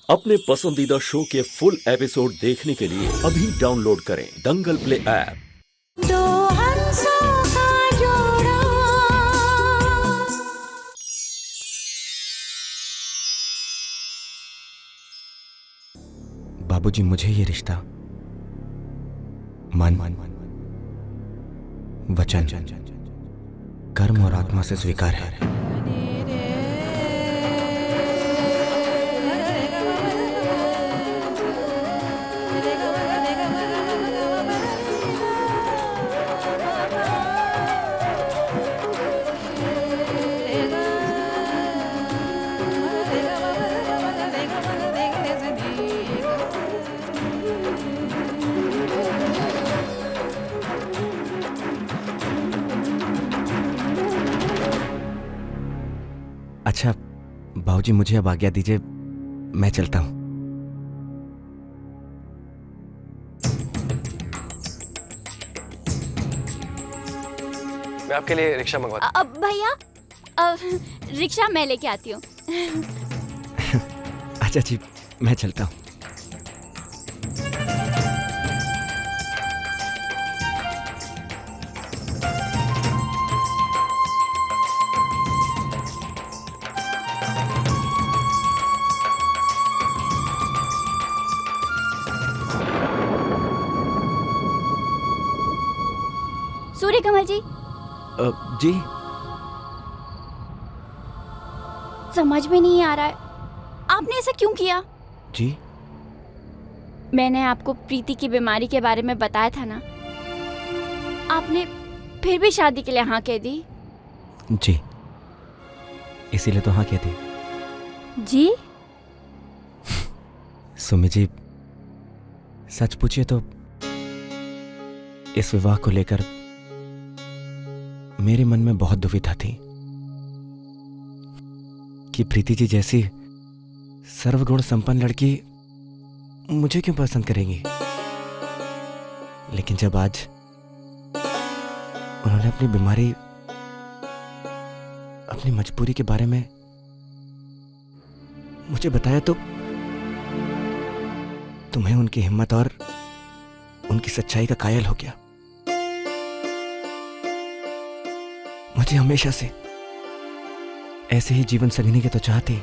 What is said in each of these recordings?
अपने पसंदीदा शो के फुल एपिसोड देखने के लिए अभी डाउनलोड करें दंगल प्ले ऐप। दो हंसों का जोड़ा। बाबूजी, मुझे ये रिश्ता मन, वचन, कर्म और आत्मा से स्वीकार है। अच्छा बाबूजी, मुझे अब आज्ञा दीजिए, मैं चलता हूं। मैं आपके लिए रिक्शा मंगवाता हूं। अब भैया, रिक्शा मैं लेके आती हूँ। अच्छा जी, मैं चलता हूं। सूर्य कमल जी, जी समझ में नहीं आ रहा है आपने ऐसा क्यों किया। जी, मैंने आपको प्रीति की बीमारी के बारे में बताया था ना, आपने फिर भी शादी के लिए हाँ कह दी। जी, इसीलिए तो हाँ कहती। जी सुमी जी, सच पूछिए तो इस विवाह को लेकर मेरे मन में बहुत दुविधा थी कि प्रीति जी जैसी सर्वगुण संपन्न लड़की मुझे क्यों पसंद करेंगी। लेकिन जब आज उन्होंने अपनी बीमारी, अपनी मजबूरी के बारे में मुझे बताया तो मैं उनकी हिम्मत और उनकी सच्चाई का कायल हो गया। मुझे हमेशा से ऐसे ही जीवन संगनी की तो चाहती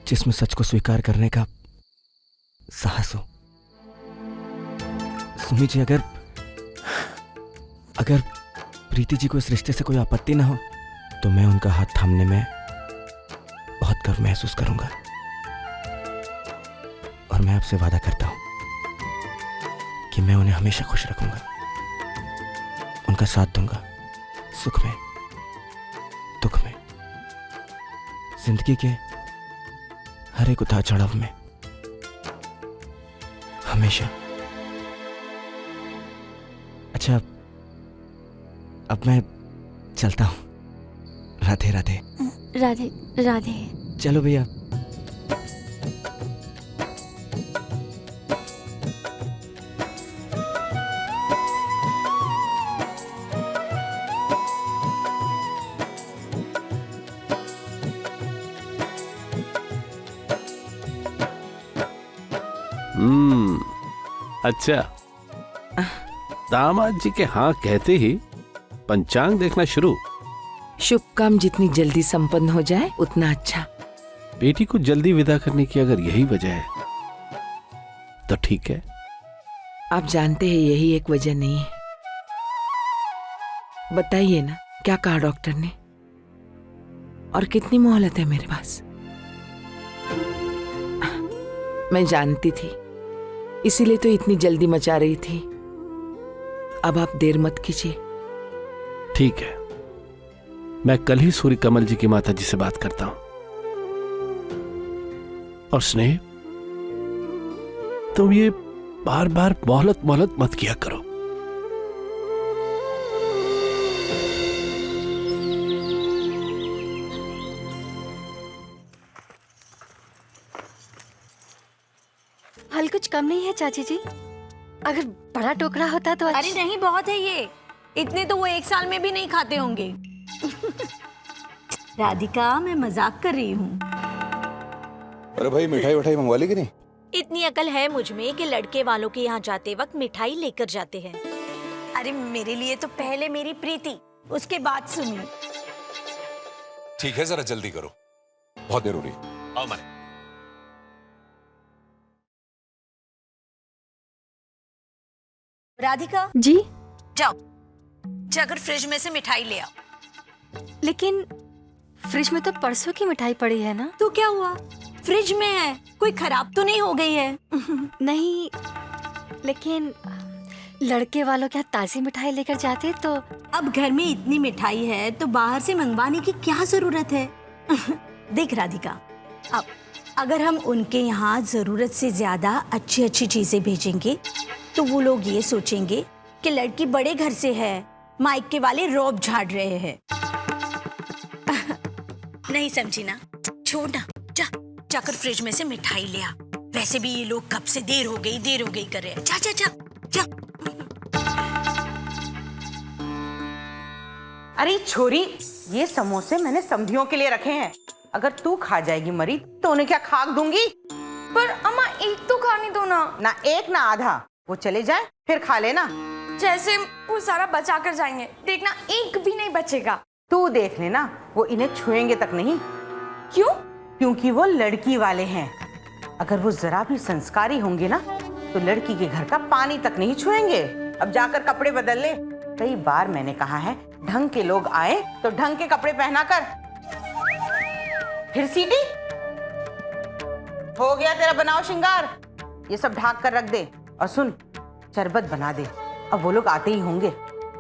जिसमें सच को स्वीकार करने का साहस हो। सुमी जी, अगर प्रीति जी को इस रिश्ते से कोई आपत्ति ना हो तो मैं उनका हाथ थामने में बहुत गर्व महसूस करूंगा। और मैं आपसे वादा करता हूं कि मैं उन्हें हमेशा खुश रखूंगा, उनका साथ दूंगा, सुख में, दुख में, जिंदगी के हर एक उतार चढ़ाव में, हमेशा। अच्छा, अब मैं चलता हूं। राधे राधे। राधे राधे। चलो भैया। अच्छा, दामाद जी के हाँ कहते ही पंचांग देखना शुरू। शुभ काम जितनी जल्दी संपन्न हो जाए उतना अच्छा। बेटी को जल्दी विदा करने की अगर यही वजह है तो ठीक है। आप जानते हैं यही एक वजह नहीं है। बताइए ना, क्या कहा डॉक्टर ने और कितनी मोहलत है मेरे पास। मैं जानती थी, इसीलिए तो इतनी जल्दी मचा रही थी। अब आप देर मत कीजिए। ठीक है, मैं कल ही सूर्य कमल जी की माता जी से बात करता हूं। और स्नेह, तुम ये बार बार मोहलत मत किया करो। फल कुछ कम नहीं है चाची जी? अगर बड़ा टोकरा होता तो अरे नहीं, बहुत है ये। इतने तो वो एक साल में भी नहीं खाते होंगे। राधिका, मैं मजाक कर रही हूँ। अरे भाई मिठाई विठाई मंगवा ली कि नहीं? इतनी अकल है मुझ में कि लड़के वालों के यहाँ जाते वक्त मिठाई लेकर जाते हैं। अरे मेरे लिए तो पहले मेरी प्रीति, उसके बाद सुमी। ठीक है, जरा जल्दी करो, बहुत देर हो रही है। आओ मैं। राधिका जी। जाओ, जाकर फ्रिज में से मिठाई ले आओ। लेकिन फ्रिज में तो परसों की मिठाई पड़ी है ना। तो क्या हुआ, फ्रिज में है, कोई खराब तो नहीं हो गई है? नहीं, लेकिन लड़के वालों क्या ताजी मिठाई लेकर जाते तो। अब घर में इतनी मिठाई है तो बाहर से मंगवाने की क्या जरूरत है? देख राधिका, अब अगर हम उनके यहाँ जरूरत से ज्यादा अच्छी अच्छी चीजें भेजेंगे तो वो लोग ये सोचेंगे कि लड़की बड़े घर से है, मायके वाले रौब झाड़ रहे हैं। नहीं समझी ना, छोड़ ना, जाकर फ्रिज में से मिठाई ले आ। वैसे भी ये लोग कब से देर हो गई कर रहे हैं। जा जा जा जा। अरे छोरी, ये समोसे मैंने समधियों के लिए रखे हैं। अगर तू खा जाएगी मरी तो उन्हें क्या खाक दूंगी? पर अम्मा एक तो खाने दो ना। ना एक ना आधा, वो चले जाए फिर खा लेना। जैसे वो सारा बचा कर जाएंगे, देखना एक भी नहीं बचेगा। तू देख लेना, वो इन्हें छुएंगे तक नहीं। क्यों? क्योंकि वो लड़की वाले हैं। अगर वो जरा भी संस्कारी होंगे ना तो लड़की के घर का पानी तक नहीं छुएंगे। अब जाकर कपड़े बदल ले। कई बार मैंने कहा है, ढंग के लोग आए तो ढंग के कपड़े पहना कर। फिर सीटी हो गया तेरा बनाओ श्रृंगार, ये सब ढाक कर रख दे। और सुन, शरबत बना दे, अब वो लोग आते ही होंगे।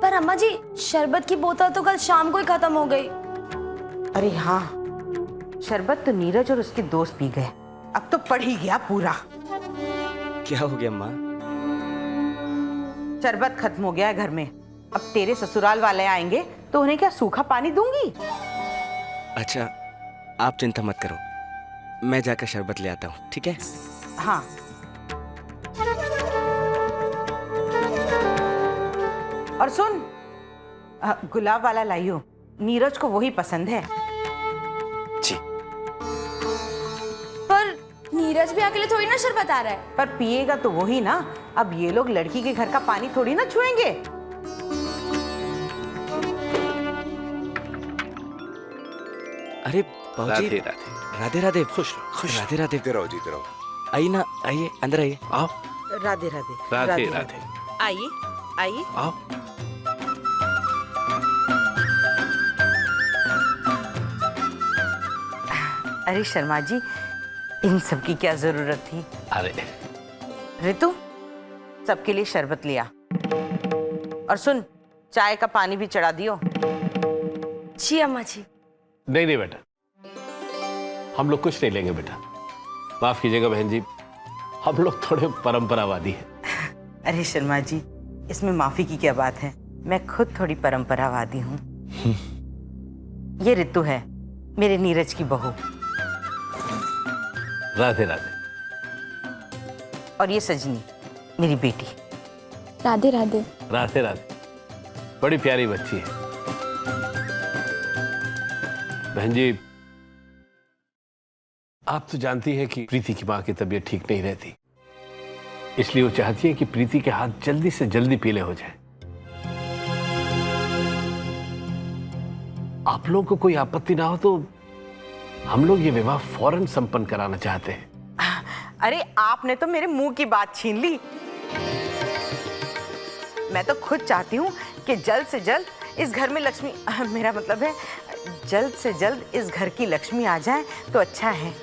पर अम्मा जी, शरबत की बोतल तो कल शाम को ही खत्म हो गई। अरे हाँ, शरबत तो नीरज और उसके दोस्त पी गए, अब तो पड़ ही गया पूरा। क्या हो गया माँ? शरबत खत्म हो गया है घर में। अब तेरे ससुराल वाले आएंगे तो उन्हें क्या सूखा पानी दूंगी? अच्छा, आप चिंता मत करो, मैं जाकर शरबत ले आता हूँ, ठीक है? हाँ। और सुन, गुलाब वाला लाइयो, नीरज को वही पसंद है। जी। पर नीरज भी अकेले थोड़ी ना शरबत आ रहा है। पर पिएगा तो वही ना। अब ये लोग लड़की के घर का पानी थोड़ी ना छुएंगे। अरे बाबूजी, राधे राधे। राधे राधे। खुश रहो, खुश राधे राधे। जीते रहो। आइए ना, आइए अंदर आइए। आओ। राधे राधे। राधे राधे। आइए आइए। आओ। अरे शर्मा जी, इन सब की क्या जरूरत थी? अरे ऋतु, सबके लिए शरबत लिया। और सुन, चाय का पानी भी चढ़ा दियो। जी अम्मा जी। नहीं नहीं बेटा, हम लोग कुछ नहीं लेंगे बेटा, माफ कीजिएगा बहन जी, हम लोग थोड़े परंपरावादी हैं। अरे शर्मा जी, इसमें माफी की क्या बात है, मैं खुद थोड़ी परंपरावादी हूँ। ये ऋतु है, मेरे नीरज की बहू। राधे राधे। और ये सजनी, मेरी बेटी। राधे राधे। राधे राधे। बड़ी प्यारी बच्ची है बहन जी। आप तो जानती हैं कि प्रीति की माँ की तबीयत ठीक नहीं रहती, इसलिए वो चाहती है कि प्रीति के हाथ जल्दी से जल्दी पीले हो जाए। आप लोगों को कोई आपत्ति ना हो तो हम लोग ये विवाह फौरन संपन्न कराना चाहते हैं। अरे आपने तो मेरे मुंह की बात छीन ली। मैं तो खुद चाहती हूँ कि जल्द से जल्द इस घर में लक्ष्मी, मेरा मतलब है जल्द से जल्द इस घर की लक्ष्मी आ जाए तो अच्छा है।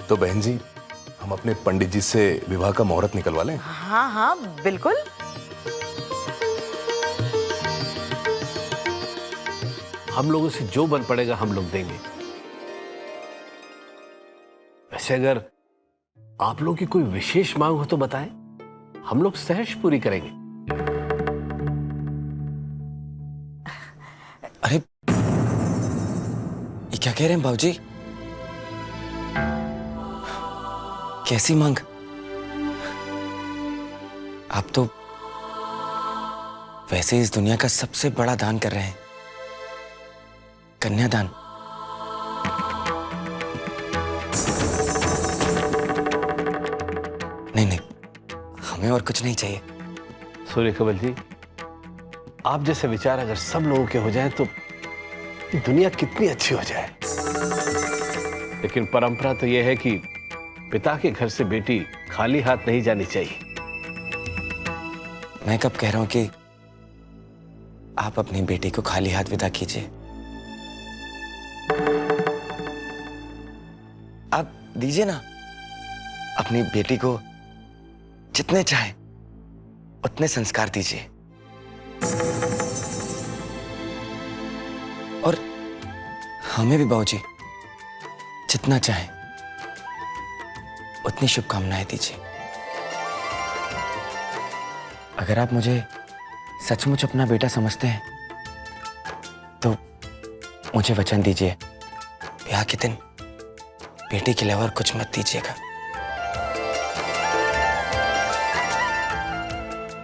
तो बहन जी, हम अपने पंडित जी से विवाह का मुहूर्त निकलवा लें? हाँ हाँ बिल्कुल। हम लोगों से जो बन पड़ेगा हम लोग देंगे। वैसे अगर आप लोगों की कोई विशेष मांग हो तो बताएं, हम लोग सहर्ष पूरी करेंगे। अरे ये क्या कह रहे हैं बाबूजी? कैसी मांग? आप तो वैसे इस दुनिया का सबसे बड़ा दान कर रहे हैं, कन्यादान। नहीं नहीं, हमें और कुछ नहीं चाहिए। सूर्य कमल जी, आप जैसे विचार अगर सब लोगों के हो जाएं तो ये दुनिया कितनी अच्छी हो जाए। लेकिन परंपरा तो यह है कि पिता के घर से बेटी खाली हाथ नहीं जानी चाहिए। मैं कब कह रहा हूं कि आप अपनी बेटी को खाली हाथ विदा कीजिए। आप दीजिए ना अपनी बेटी को जितने चाहे उतने संस्कार दीजिए, और हमें भी बाबूजी जितना चाहे उतनी शुभकामनाएं दीजिए। अगर आप मुझे सचमुच अपना बेटा समझते हैं तो मुझे वचन दीजिए, ब्याह के दिन बेटी के अलावा और कुछ मत दीजिएगा।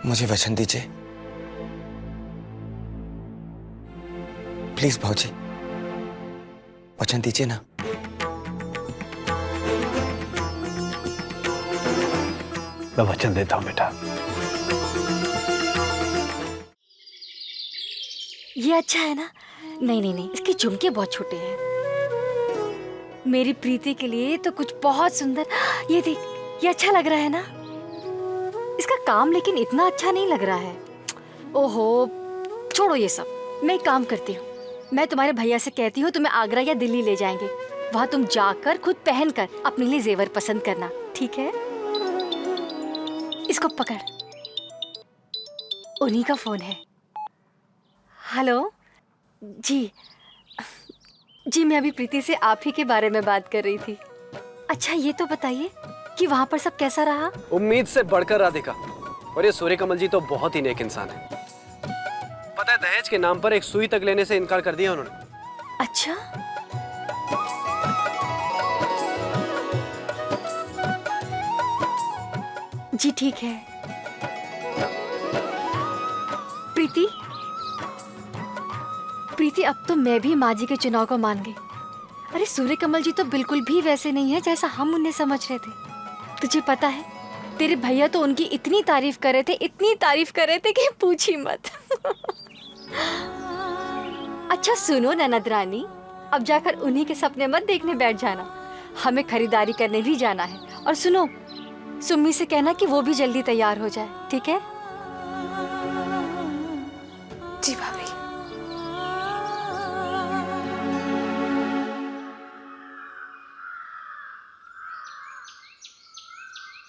मुझे वचन दीजिए प्लीज भाऊजी, वचन दीजिए ना। मैं वचन देता हूं बेटा। ये अच्छा है ना? नहीं नहीं नहीं, इसके झुमके बहुत छोटे हैं। मेरी प्रीति के लिए तो कुछ बहुत सुंदर। ये देख, ये अच्छा लग रहा है ना? इसका काम लेकिन इतना अच्छा नहीं लग रहा है। ओहो, छोड़ो ये सब। मैं एक काम करती हूँ, मैं तुम्हारे भैया से कहती हूँ तुम्हें आगरा या दिल्ली ले जाएंगे। वहाँ तुम जाकर खुद पहनकर अपने लिए जेवर पसंद करना, ठीक है? इसको पकड़, उन्हीं का फोन है। हेलो जी, जी मैं अभी प्रीति से आप ही के बारे में बात कर रही थी। अच्छा ये तो बताइए कि वहाँ पर सब कैसा रहा? उम्मीद से बढ़कर राधिका, और ये सूर्य कमल जी तो बहुत ही नेक इंसान है। पता है, दहेज के नाम पर एक सुई तक लेने से इनकार कर दिया उन्होंने। अच्छा, जी ठीक है। प्रीति, प्रीति अब तो मैं भी माँ जी के चुनाव को मान गई। अरे सूर्य कमल जी तो बिल्कुल भी वैसे नहीं है जैसा हम उन्हें समझ रहे थे। तुझे पता है, तेरे भैया तो उनकी इतनी तारीफ कर रहे थे, इतनी तारीफ कर रहे थे कि पूछी मत। अच्छा सुनो ननद रानी, अब जाकर उन्हीं के सपने मत देखने बैठ जाना। हमें खरीदारी करने भी जाना है। और सुनो, सुम्मी से कहना कि वो भी जल्दी तैयार हो जाए, ठीक है? जी भाभी।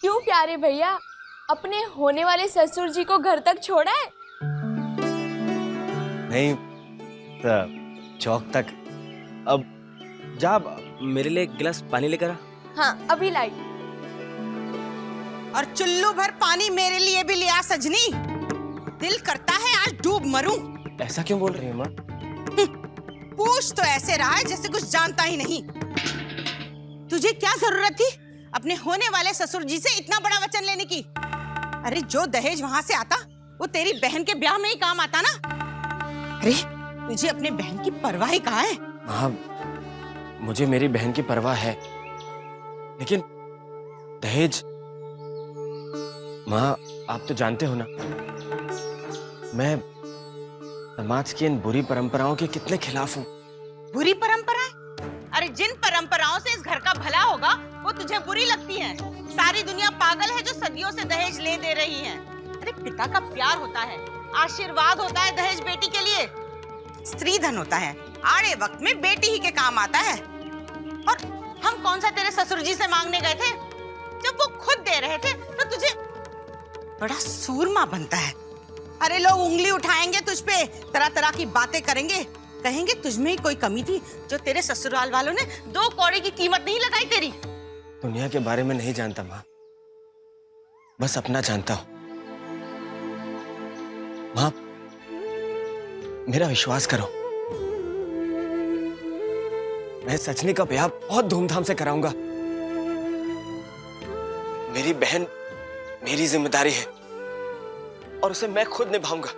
क्यों प्यारे भैया, अपने होने वाले ससुर जी को घर तक छोड़ा है? नहीं, चौक तक। अब जा मेरे लिए एक गिलास पानी लेकर आ। हाँ अभी लाई। और चुल्लू भर पानी मेरे लिए भी लिया सजनी। दिल करता है आज डूब मरूं। ऐसा क्यों बोल रही है माँ? पूछ तो ऐसे रहा है जैसे कुछ जानता ही नहीं। तुझे क्या जरूरत थी अपने होने वाले ससुर जी से इतना बड़ा वचन लेने की? अरे जो दहेज वहां से आता वो तेरी बहन के ब्याह में ही काम आता ना। अरे तुझे अपने बहन की परवाह ही कहाँ है? हाँ, मुझे मेरी बहन की परवाह है, लेकिन दहेज, माँ आप तो जानते हो ना, मैं समाज की इन बुरी परंपराओं के कितने खिलाफ हूँ। बुरी परंपराएं? अरे जिन परंपराओं से इस घर का भला होगा वो तुझे बुरी लगती हैं। सारी दुनिया पागल है जो सदियों से दहेज ले दे रही है। अरे पिता का प्यार होता है, आशीर्वाद होता है दहेज बेटी के लिए, स्त्री धन होता है, आड़े वक्त में बेटी ही के काम आता है। और हम कौन सा तेरे ससुर जी से मांगने गए थे? जब वो खुद दे रहे थे तो तुझे बड़ा सूरमा बनता है। अरे लोग उंगली उठाएंगे तुझ पे, तरह तरह की बातें करेंगे, कहेंगे तुझ में ही कोई कमी थी जो तेरे ससुराल वालों ने 2 कौड़ी की कीमत नहीं लगाई तेरी। दुनिया के बारे में नहीं जानता माँ, बस अपना जानता हूँ। माँ मेरा विश्वास करो, मैं सचनी का ब्याह बहुत धूमधाम से कराऊंगा। मेरी बहन मेरी जिम्मेदारी है और उसे मैं खुद निभाऊंगा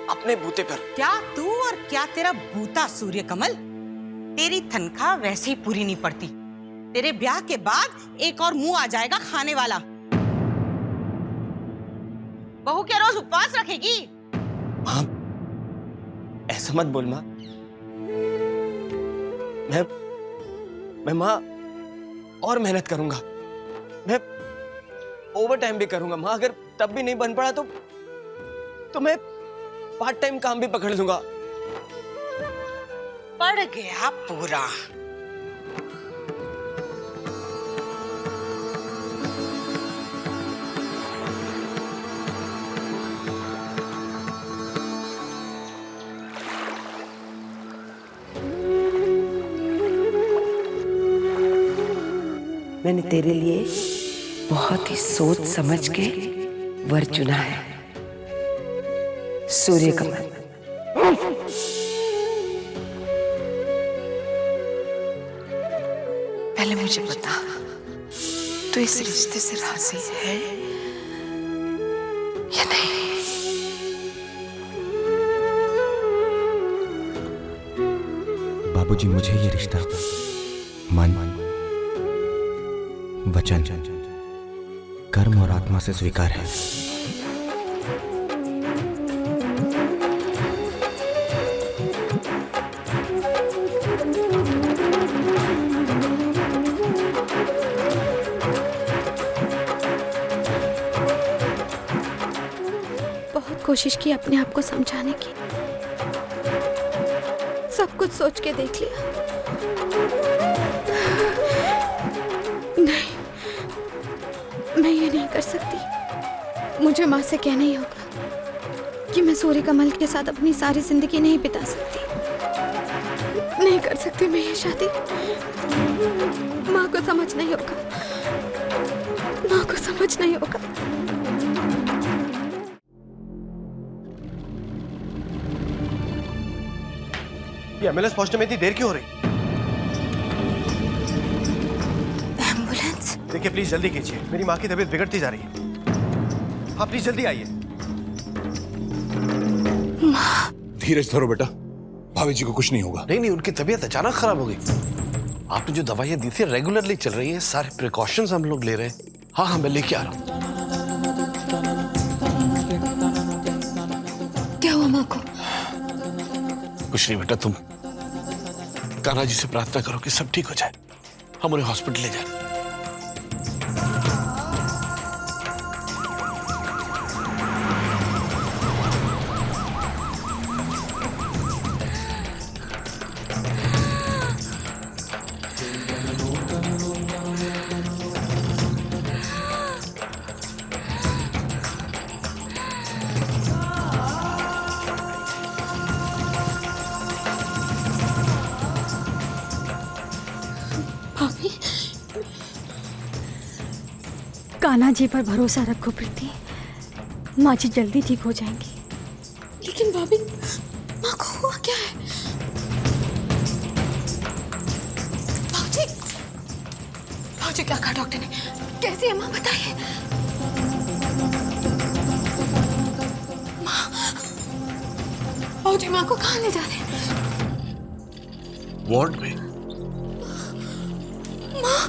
अपने बूते पर। क्या तू और क्या तेरा बूता सूर्य कमल? तेरी तनख्वाह वैसे ही पूरी नहीं पड़ती। तेरे ब्याह के बाद एक और मुंह आ जाएगा खाने वाला। बहू क्या रोज उपवास रखेगी? माँ, ऐसा मत बोल माँ। मैं माँ और मेहनत करूंगा। मैं ओवर टाइम भी करूंगा माँ। अगर तब भी नहीं बन पड़ा तो मैं पार्ट टाइम काम भी पकड़ लूंगा। पड़ गया पूरा। मैंने तेरे लिए बहुत ही सोच समझ के वर चुना है, सूर्यकमल। पहले मुझे बता, तू इस रिश्ते से राजी है या नहीं? बाबूजी, मुझे ये रिश्ता मन, वचन, कर्म और आत्मा से स्वीकार है। बहुत कोशिश की अपने आप को समझाने की, सब कुछ सोच के देख लिया। नहीं, मैं ये नहीं कर सकती। मुझे माँ से कहना ही होगा कि मैं सूर्यकमल के साथ अपनी सारी जिंदगी नहीं बिता सकती। नहीं कर सकती मैं ये शादी। माँ को समझना ही होगा, माँ को समझना ही होगा। ये एम्बुलेंस पहुंचने में इतनी देर क्यों हो रही? एम्बुलेंस? देखिए प्लीज जल्दी कीजिए, मेरी माँ की तबीयत बिगड़ती जा रही है। हाँ प्लीज जल्दी आइए। धीरज धरो बेटा, भाभी जी को कुछ नहीं होगा। नहीं, उनकी तबीयत अचानक खराब हो गई। आपने जो दवाइयां दी थी रेगुलरली चल रही है, सारे प्रिकॉशंस हम लोग ले रहे हैं। हाँ, मैं लेके आ रहा हूँ। क्या हुआ माँ को? कुछ नहीं बेटा, तुम कान्हा जी से प्रार्थना करो कि सब ठीक हो जाए, हम उन्हें हॉस्पिटल ले जाए। कान्हा जी पर भरोसा रखो प्रीति, माँ जी जल्दी ठीक हो जाएंगी। लेकिन भाभी, माँ को हुआ क्या है? भाजी, भाजी क्या कहा डॉक्टर ने? कैसी है माँ, बताइए। माँ, भाजी माँ को कहाँ ले जा रहे हैं? वार्ड में। माँ,